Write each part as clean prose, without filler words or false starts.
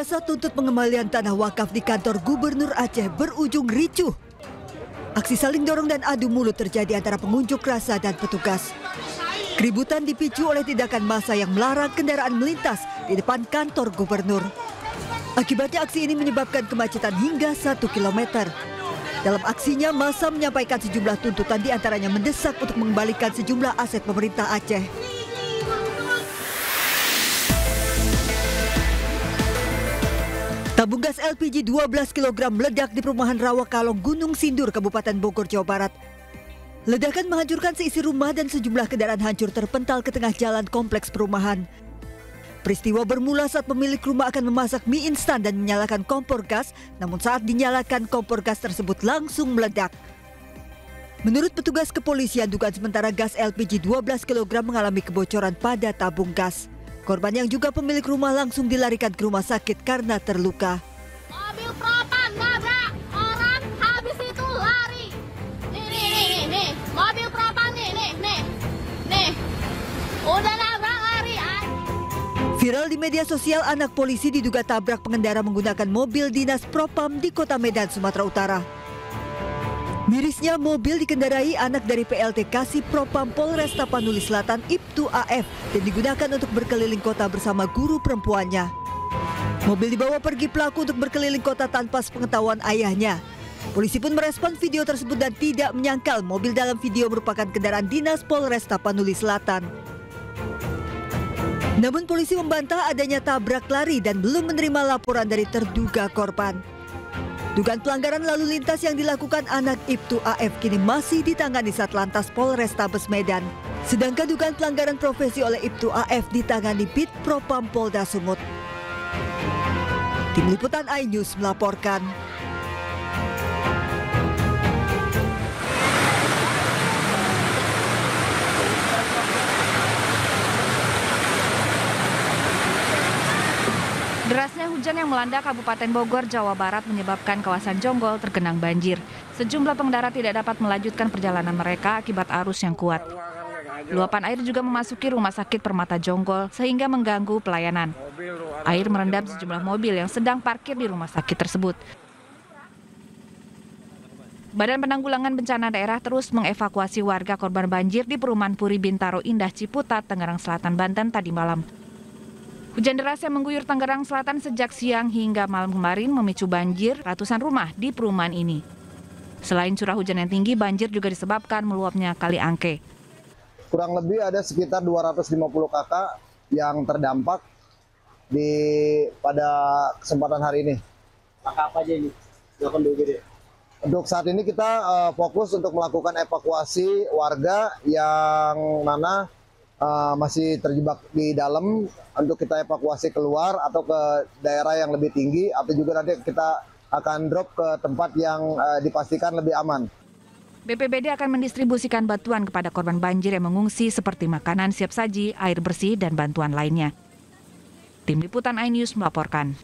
rasa tuntut pengembalian tanah wakaf di kantor Gubernur Aceh berujung ricuh. Aksi saling dorong dan adu mulut terjadi antara pengunjuk rasa dan petugas. Keributan dipicu oleh tindakan massa yang melarang kendaraan melintas di depan kantor gubernur. Akibatnya aksi ini menyebabkan kemacetan hingga 1 km. Dalam aksinya, massa menyampaikan sejumlah tuntutan, diantaranya mendesak untuk mengembalikan sejumlah aset pemerintah Aceh. Tabung gas LPG 12 kg meledak di perumahan Rawakalong, Gunung Sindur, Kabupaten Bogor, Jawa Barat. Ledakan menghancurkan seisi rumah dan sejumlah kendaraan hancur terpental ke tengah jalan kompleks perumahan. Peristiwa bermula saat pemilik rumah akan memasak mie instan dan menyalakan kompor gas, namun saat dinyalakan kompor gas tersebut langsung meledak. Menurut petugas kepolisian, dugaan sementara gas LPG 12 kg mengalami kebocoran pada tabung gas. Korban yang juga pemilik rumah langsung dilarikan ke rumah sakit karena terluka. Mobil propan nabrak orang, habis itu lari. Nih. Mobil propan nih. Udah nabrak lari. Viral di media sosial, anak polisi diduga tabrak pengendara menggunakan mobil dinas Propam di Kota Medan, Sumatera Utara. Mirisnya, mobil dikendarai anak dari PLT Kasih Propam Polresta Tapanuli Selatan Ibtu AF dan digunakan untuk berkeliling kota bersama guru perempuannya. Mobil dibawa pergi pelaku untuk berkeliling kota tanpa sepengetahuan ayahnya. Polisi pun merespon video tersebut dan tidak menyangkal mobil dalam video merupakan kendaraan dinas Polresta Tapanuli Selatan. Namun polisi membantah adanya tabrak lari dan belum menerima laporan dari terduga korban. Dugaan pelanggaran lalu lintas yang dilakukan anak Ibtu AF kini masih ditangani Satlantas Polrestabes Medan. Sedangkan dugaan pelanggaran profesi oleh Ibtu AF ditangani Bid Propam Polda Sumut. Tim Liputan iNews melaporkan. Derasnya hujan yang melanda Kabupaten Bogor, Jawa Barat menyebabkan kawasan Jonggol tergenang banjir. Sejumlah pengendara tidak dapat melanjutkan perjalanan mereka akibat arus yang kuat. Luapan air juga memasuki Rumah Sakit Permata Jonggol sehingga mengganggu pelayanan. Air merendam sejumlah mobil yang sedang parkir di rumah sakit tersebut. Badan Penanggulangan Bencana Daerah terus mengevakuasi warga korban banjir di Perumahan Puri Bintaro Indah Ciputat, Tangerang Selatan, Banten tadi malam. Hujan deras yang mengguyur Tangerang Selatan sejak siang hingga malam kemarin memicu banjir ratusan rumah di perumahan ini. Selain curah hujan yang tinggi, banjir juga disebabkan meluapnya Kali Angke. Kurang lebih ada sekitar 250 kakak yang terdampak pada kesempatan hari ini. Kakak apa aja ini? Untuk saat ini kita fokus untuk melakukan evakuasi warga yang mana masih terjebak di dalam untuk kita evakuasi keluar atau ke daerah yang lebih tinggi atau juga nanti kita akan drop ke tempat yang dipastikan lebih aman. BPBD akan mendistribusikan bantuan kepada korban banjir yang mengungsi seperti makanan siap saji, air bersih, dan bantuan lainnya. Tim Liputan iNews melaporkan.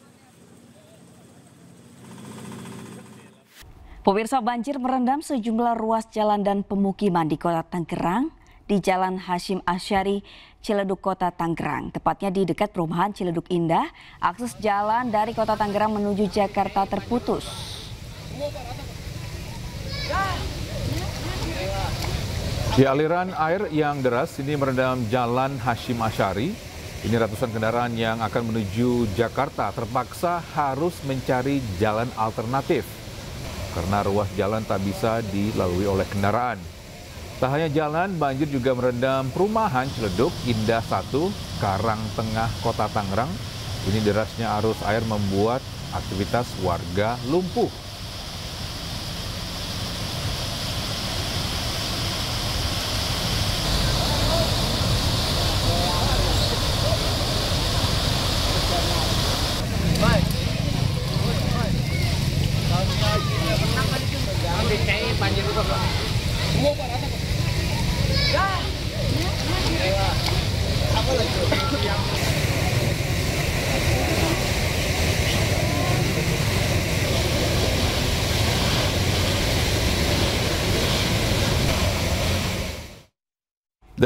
Pemirsa, banjir merendam sejumlah ruas jalan dan pemukiman di Kota Tangerang, di Jalan Hashim Asyari, Ciledug, Kota Tangerang. Tepatnya di dekat perumahan Ciledug Indah, akses jalan dari Kota Tangerang menuju Jakarta terputus. Aliran air yang deras ini merendam Jalan Hashim Asyari. Ini ratusan kendaraan yang akan menuju Jakarta terpaksa harus mencari jalan alternatif karena ruas jalan tak bisa dilalui oleh kendaraan. Tak hanya jalan, banjir juga merendam perumahan Ciledug Indah 1, Karang Tengah, Kota Tangerang. Ini derasnya arus air membuat aktivitas warga lumpuh.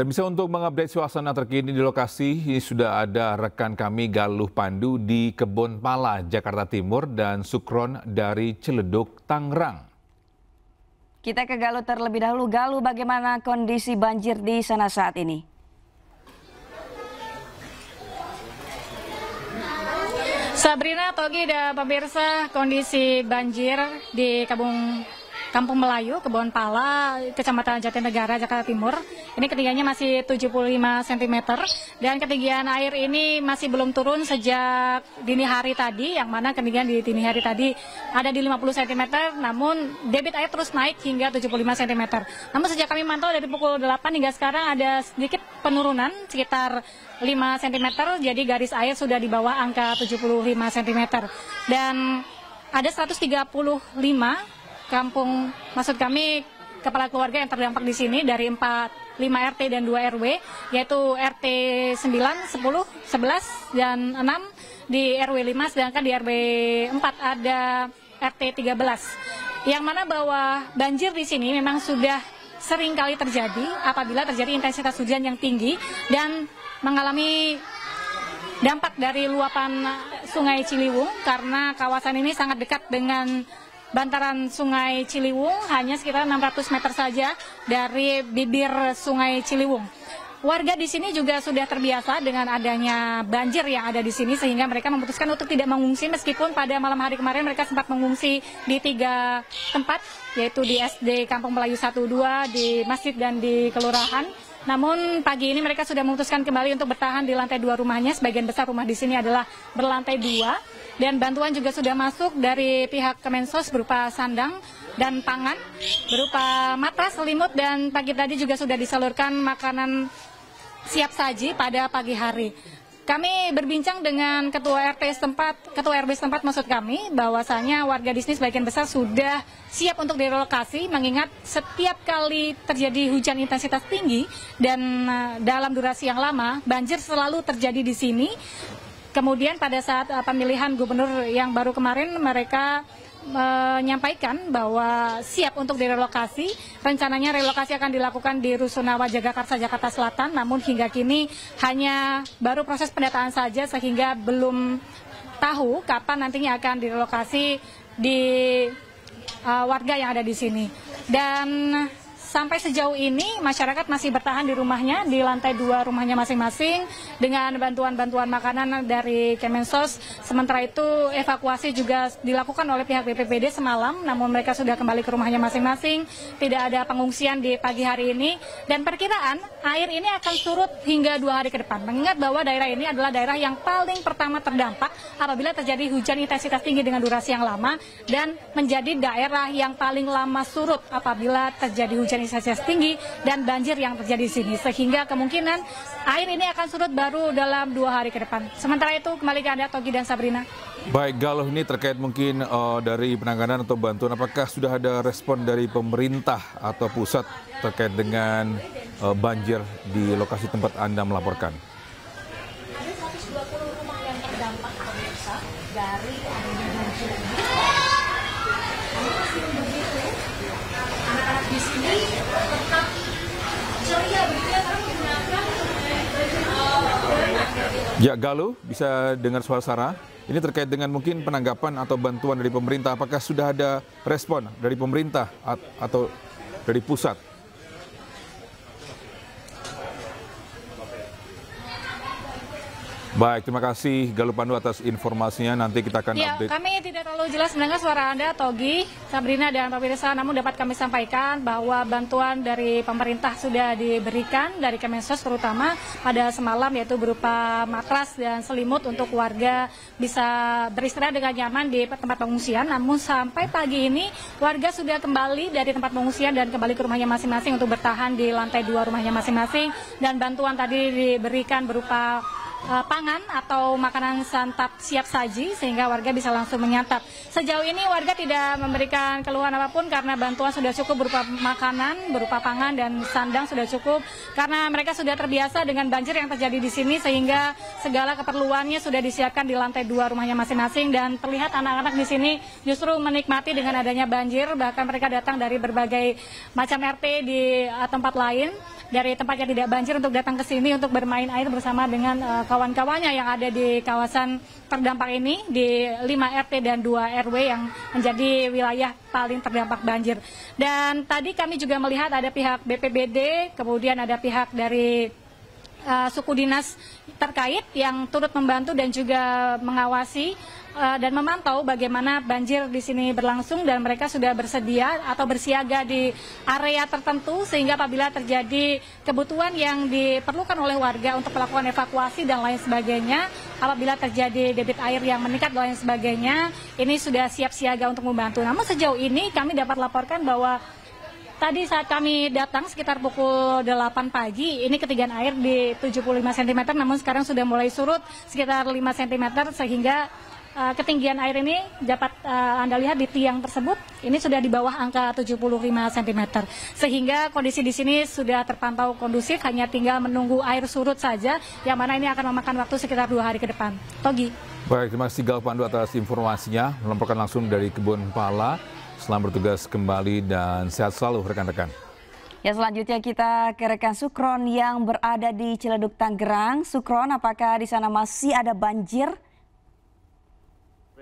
Dan bisa untuk mengupdate suasana terkini di lokasi, ini sudah ada rekan kami Galuh Pandu di Kebon Pala, Jakarta Timur, dan Sukron dari Ciledug, Tangerang. Kita ke Galuh terlebih dahulu. Galuh, bagaimana kondisi banjir di sana saat ini? Sabrina, Togi, dan pemirsa, kondisi banjir di Kampung Melayu, Kebon Pala, Kecamatan Jatinegara, Jakarta Timur. Ini ketinggiannya masih 75 cm dan ketinggian air ini masih belum turun sejak dini hari tadi, yang mana ketinggian di dini hari tadi ada di 50 cm, namun debit air terus naik hingga 75 cm. Namun sejak kami mantau dari pukul 8 hingga sekarang ada sedikit penurunan sekitar 5 cm, jadi garis air sudah di bawah angka 75 cm. Dan ada 135 kampung, maksud kami kepala keluarga yang terdampak di sini dari 5 RT dan 2 RW, yaitu RT 9, 10, 11, dan 6 di RW 5, sedangkan di RW 4 ada RT 13. Yang mana bahwa banjir di sini memang sudah sering kali terjadi apabila terjadi intensitas hujan yang tinggi dan mengalami dampak dari luapan Sungai Ciliwung, karena kawasan ini sangat dekat dengan bantaran Sungai Ciliwung, hanya sekitar 600 meter saja dari bibir Sungai Ciliwung. Warga di sini juga sudah terbiasa dengan adanya banjir yang ada di sini, sehingga mereka memutuskan untuk tidak mengungsi, meskipun pada malam hari kemarin mereka sempat mengungsi di 3 tempat, yaitu di SD Kampung Melayu 1-2, di masjid, dan di kelurahan. Namun pagi ini mereka sudah memutuskan kembali untuk bertahan di lantai 2 rumahnya. Sebagian besar rumah di sini adalah berlantai 2. Dan bantuan juga sudah masuk dari pihak Kemensos berupa sandang dan pangan, berupa matras, selimut, dan pagi tadi juga sudah disalurkan makanan siap saji pada pagi hari. Kami berbincang dengan ketua RW setempat maksud kami, bahwasanya warga di sini sebagian besar sudah siap untuk direlokasi, mengingat setiap kali terjadi hujan intensitas tinggi dan dalam durasi yang lama, banjir selalu terjadi di sini. Kemudian pada saat pemilihan gubernur yang baru kemarin, mereka menyampaikan bahwa siap untuk direlokasi. Rencananya relokasi akan dilakukan di Rusunawa, Jagakarsa, Jakarta Selatan. Namun hingga kini hanya baru proses pendataan saja, sehingga belum tahu kapan nantinya akan direlokasi di warga yang ada di sini. Dan sampai sejauh ini masyarakat masih bertahan di rumahnya, di lantai 2 rumahnya masing-masing dengan bantuan-bantuan makanan dari Kemensos. Sementara itu evakuasi juga dilakukan oleh pihak BPBD semalam, namun mereka sudah kembali ke rumahnya masing-masing. Tidak ada pengungsian di pagi hari ini, dan perkiraan air ini akan surut hingga 2 hari ke depan. Mengingat bahwa daerah ini adalah daerah yang paling pertama terdampak apabila terjadi hujan intensitas tinggi dengan durasi yang lama, dan menjadi daerah yang paling lama surut apabila terjadi hujan intensitas tinggi dan banjir yang terjadi di sini, sehingga kemungkinan air ini akan surut baru dalam 2 hari ke depan. Sementara itu kembali ke Anda, Togi dan Sabrina. Baik, Galuh, ini terkait mungkin dari penanganan atau bantuan, apakah sudah ada respon dari pemerintah atau pusat terkait dengan banjir di lokasi tempat Anda melaporkan? Ada 120 rumah yang terdampak pemirsa dari adanya banjir ini. Anak-anak di sini tetap ceria begitu ya, karena menggunakan Ya, Galuh, bisa dengar suara. Ini terkait dengan mungkin penanggapan atau bantuan dari pemerintah. Apakah sudah ada respon dari pemerintah atau dari pusat? Baik, terima kasih Galuh Pandu atas informasinya. Nanti kita akan update. Kami tidak terlalu jelas mendengar suara Anda, Togi, Sabrina, dan pemirsa. Namun dapat kami sampaikan bahwa bantuan dari pemerintah sudah diberikan dari Kemensos, terutama pada semalam, yaitu berupa matras dan selimut untuk warga bisa beristirahat dengan nyaman di tempat pengungsian. Namun sampai pagi ini warga sudah kembali dari tempat pengungsian dan kembali ke rumahnya masing-masing untuk bertahan di lantai 2 rumahnya masing-masing. Dan bantuan tadi diberikan berupa pangan atau makanan santap siap saji sehingga warga bisa langsung menyantap. Sejauh ini warga tidak memberikan keluhan apapun karena bantuan sudah cukup berupa makanan, berupa pangan dan sandang sudah cukup karena mereka sudah terbiasa dengan banjir yang terjadi di sini sehingga segala keperluannya sudah disiapkan di lantai 2 rumahnya masing-masing dan terlihat anak-anak di sini justru menikmati dengan adanya banjir, bahkan mereka datang dari berbagai macam RT di tempat lain, dari tempat yang tidak banjir untuk datang ke sini untuk bermain air bersama dengan kawan-kawannya yang ada di kawasan terdampak ini di 5 RT dan 2 RW yang menjadi wilayah paling terdampak banjir. Dan tadi kami juga melihat ada pihak BPBD, kemudian ada pihak dari suku dinas terkait yang turut membantu dan juga mengawasi dan memantau bagaimana banjir di sini berlangsung dan mereka sudah bersedia atau bersiaga di area tertentu sehingga apabila terjadi kebutuhan yang diperlukan oleh warga untuk melakukan evakuasi dan lain sebagainya, apabila terjadi debit air yang meningkat dan lain sebagainya, ini sudah siap siaga untuk membantu. Namun sejauh ini kami dapat laporkan bahwa tadi saat kami datang sekitar pukul 8 pagi, ini ketinggian air di 75 cm, namun sekarang sudah mulai surut sekitar 5 cm sehingga ketinggian air ini dapat Anda lihat di tiang tersebut, ini sudah di bawah angka 75 cm. Sehingga kondisi di sini sudah terpantau kondusif, hanya tinggal menunggu air surut saja, yang mana ini akan memakan waktu sekitar 2 hari ke depan. Togi. Baik, terima kasih Gal Pandu atas informasinya, melaporkan langsung dari Kebun Pala. Selamat bertugas kembali dan sehat selalu rekan-rekan. Ya, selanjutnya kita ke rekan Sukron yang berada di Ciledug, Tangerang. Sukron, apakah di sana masih ada banjir?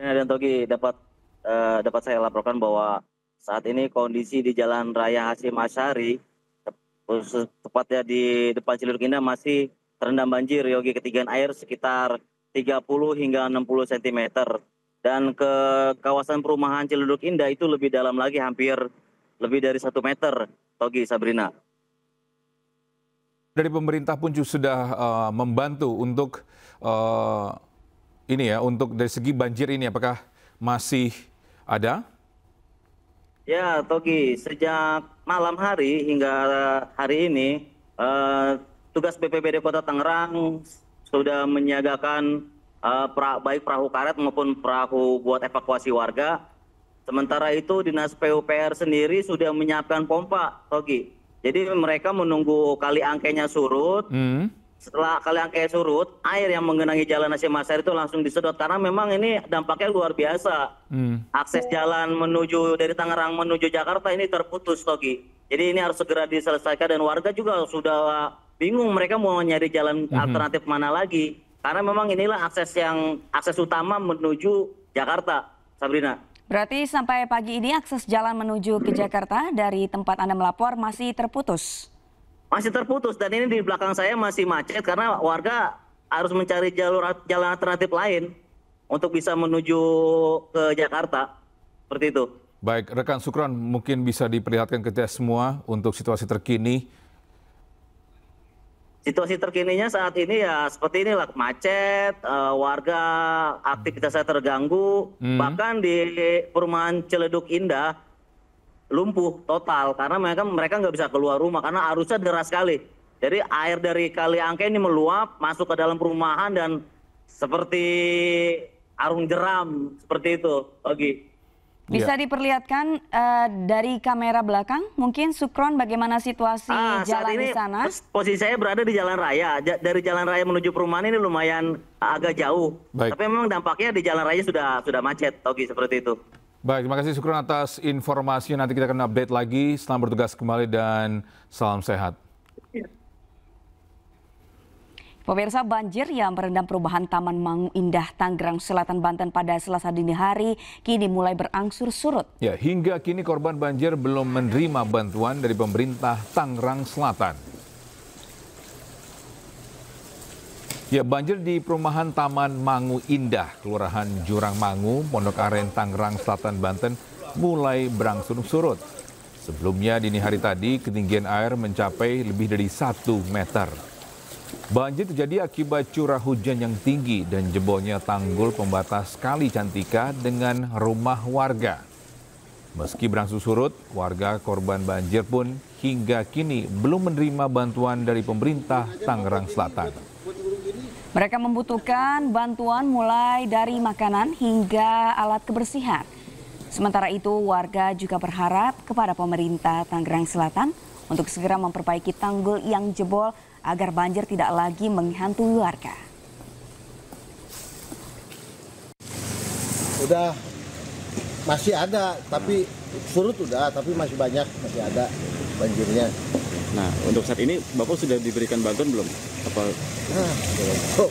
Dan Togi, dapat saya laporkan bahwa saat ini kondisi di Jalan Raya Hasyim Asyari, tepatnya di depan Ciledug Indah, masih terendam banjir. Yogi, ketinggian air sekitar 30 hingga 60 cm. Dan ke kawasan perumahan Ciledug Indah itu lebih dalam lagi, hampir lebih dari 1 meter. Togi, Sabrina. Dari pemerintah pun juga sudah membantu untuk untuk dari segi banjir ini, apakah masih ada? Ya, Togi, sejak malam hari hingga hari ini, tugas BPBD Kota Tangerang sudah menyiagakan baik perahu karet maupun perahu buat evakuasi warga. Sementara itu, Dinas PUPR sendiri sudah menyiapkan pompa, Togi. Jadi mereka menunggu kali angkenya surut. Setelah kali angke surut, air yang menggenangi Jalan Hasyim Asyari itu langsung disedot karena memang ini dampaknya luar biasa. Akses jalan menuju dari Tangerang menuju Jakarta ini terputus, Togi. Jadi ini harus segera diselesaikan dan warga juga sudah bingung mereka mau nyari jalan alternatif mana lagi. Karena memang inilah akses utama menuju Jakarta, Sabrina. Berarti sampai pagi ini akses jalan menuju ke Jakarta dari tempat Anda melapor masih terputus? Masih terputus dan ini di belakang saya masih macet karena warga harus mencari jalan alternatif lain untuk bisa menuju ke Jakarta. Seperti itu. Baik, rekan Sukron mungkin bisa diperlihatkan ke kita semua untuk situasi terkini. Situasi terkininya saat ini ya seperti inilah, macet, warga aktivitasnya terganggu, bahkan di perumahan Ciledug Indah lumpuh total karena mereka nggak bisa keluar rumah karena arusnya deras sekali. Jadi air dari kali angke ini meluap masuk ke dalam perumahan dan seperti arung jeram seperti itu, Ogi. Bisa diperlihatkan dari kamera belakang, mungkin Sukron bagaimana situasi jalan di sana? Posisi saya berada di jalan raya. Dari jalan raya menuju perumahan ini lumayan agak jauh. Baik. Tapi memang dampaknya di jalan raya sudah macet, Ogi, seperti itu. Baik, terima kasih Sukron atas informasi. Nanti kita akan update lagi. Selamat bertugas kembali dan salam sehat. Pemirsa, banjir yang merendam perumahan Taman Mangu Indah, Tangerang Selatan, Banten pada Selasa dini hari kini mulai berangsur surut. Ya, hingga kini korban banjir belum menerima bantuan dari pemerintah Tangerang Selatan. Ya, banjir di perumahan Taman Mangu Indah, Kelurahan Jurang Mangu, Pondok Aren, Tangerang Selatan, Banten mulai berangsur surut. Sebelumnya dini hari tadi ketinggian air mencapai lebih dari 1 meter. Banjir terjadi akibat curah hujan yang tinggi dan jebolnya tanggul pembatas Kali Cantika dengan rumah warga. Meski berangsur surut, warga korban banjir pun hingga kini belum menerima bantuan dari pemerintah Tangerang Selatan. Mereka membutuhkan bantuan mulai dari makanan hingga alat kebersihan. Sementara itu, warga juga berharap kepada pemerintah Tangerang Selatan untuk segera memperbaiki tanggul yang jebol agar banjir tidak lagi menghantui warga. Udah masih ada, tapi surut udah, tapi masih banyak, masih ada banjirnya. Nah, untuk saat ini Bapak sudah diberikan bantuan belum? Apa? Nah,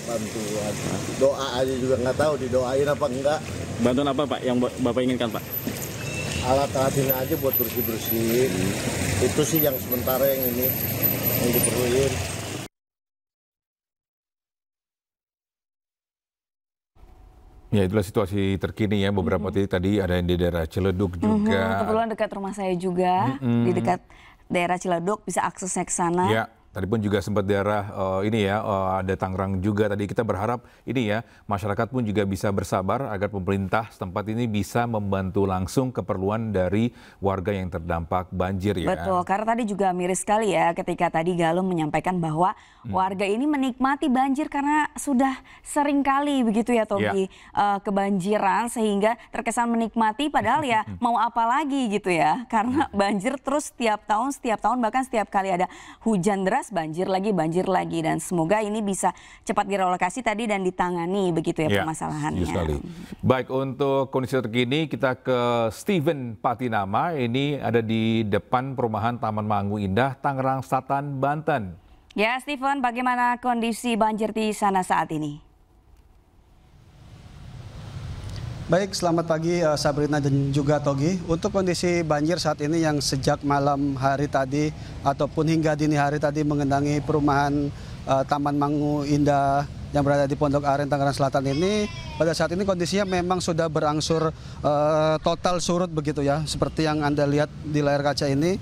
bantuan. Doa aja juga nggak tahu didoain apa enggak. Bantuan apa Pak yang Bapak inginkan Pak? Alat-alat ini aja buat bersih-bersih. Itu sih yang sementara yang ini yang diperluin. Ya, itulah situasi terkini ya. Beberapa titik tadi ada yang di daerah Ciledug juga. Kebetulan dekat rumah saya juga, di dekat daerah Ciledug, bisa aksesnya ke sana. Ya, tadi pun juga sempat daerah ini ya, ada Tangerang juga. Tadi kita berharap ini ya, masyarakat pun juga bisa bersabar agar pemerintah setempat ini bisa membantu langsung keperluan dari warga yang terdampak banjir ya. Betul, karena tadi juga miris sekali ya ketika tadi Galung menyampaikan bahwa warga ini menikmati banjir karena sudah sering kali begitu ya Togi kebanjiran sehingga terkesan menikmati padahal ya mau apa lagi gitu ya. Karena banjir terus setiap tahun bahkan setiap kali ada hujan deras banjir lagi dan semoga ini bisa cepat direlokasi tadi dan ditangani begitu ya permasalahannya. Sekali. Baik, untuk kondisi terkini kita ke Steven Patinama, ini ada di depan perumahan Taman Mangu Indah, Tangerang Selatan, Banten. Ya Steven, bagaimana kondisi banjir di sana saat ini? Baik, selamat pagi Sabrina dan juga Togi. Untuk kondisi banjir saat ini yang sejak malam hari tadi ataupun hingga dini hari tadi mengenangi perumahan Taman Mangu Indah yang berada di Pondok Aren, Tangerang Selatan ini, pada saat ini kondisinya memang sudah berangsur total surut begitu ya. Seperti yang Anda lihat di layar kaca ini,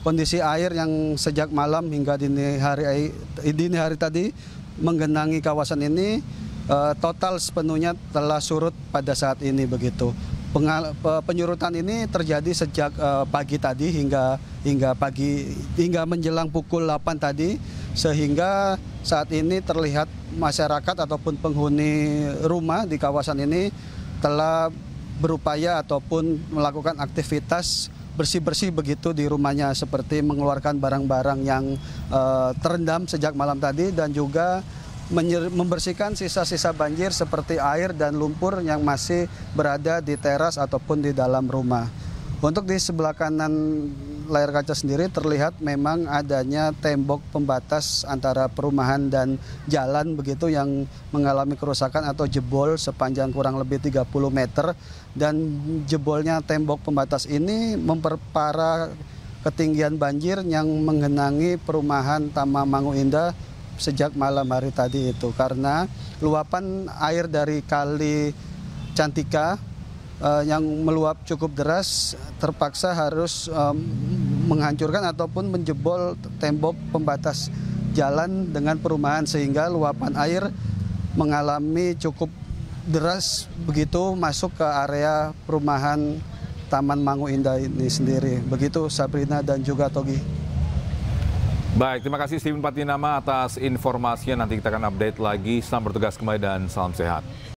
kondisi air yang sejak malam hingga dini hari tadi menggenangi kawasan ini total sepenuhnya telah surut pada saat ini begitu. Penyurutan ini terjadi sejak pagi tadi hingga menjelang pukul 8 tadi, sehingga saat ini terlihat masyarakat ataupun penghuni rumah di kawasan ini telah berupaya ataupun melakukan aktivitas bersih-bersih begitu di rumahnya, seperti mengeluarkan barang-barang yang terendam sejak malam tadi dan juga membersihkan sisa-sisa banjir seperti air dan lumpur yang masih berada di teras ataupun di dalam rumah. Untuk di sebelah kanan layar kaca sendiri terlihat memang adanya tembok pembatas antara perumahan dan jalan begitu yang mengalami kerusakan atau jebol sepanjang kurang lebih 30 meter, dan jebolnya tembok pembatas ini memperparah ketinggian banjir yang menggenangi perumahan Taman Mangu Indah sejak malam hari tadi itu, karena luapan air dari Kali Cantika yang meluap cukup deras terpaksa harus menghancurkan ataupun menjebol tembok pembatas jalan dengan perumahan, sehingga luapan air mengalami cukup deras begitu masuk ke area perumahan Taman Mangu Indah ini sendiri. Begitu Sabrina dan juga Togi. Baik, terima kasih Steven Patinama atas informasinya. Nanti kita akan update lagi. Selamat bertugas kembali dan salam sehat.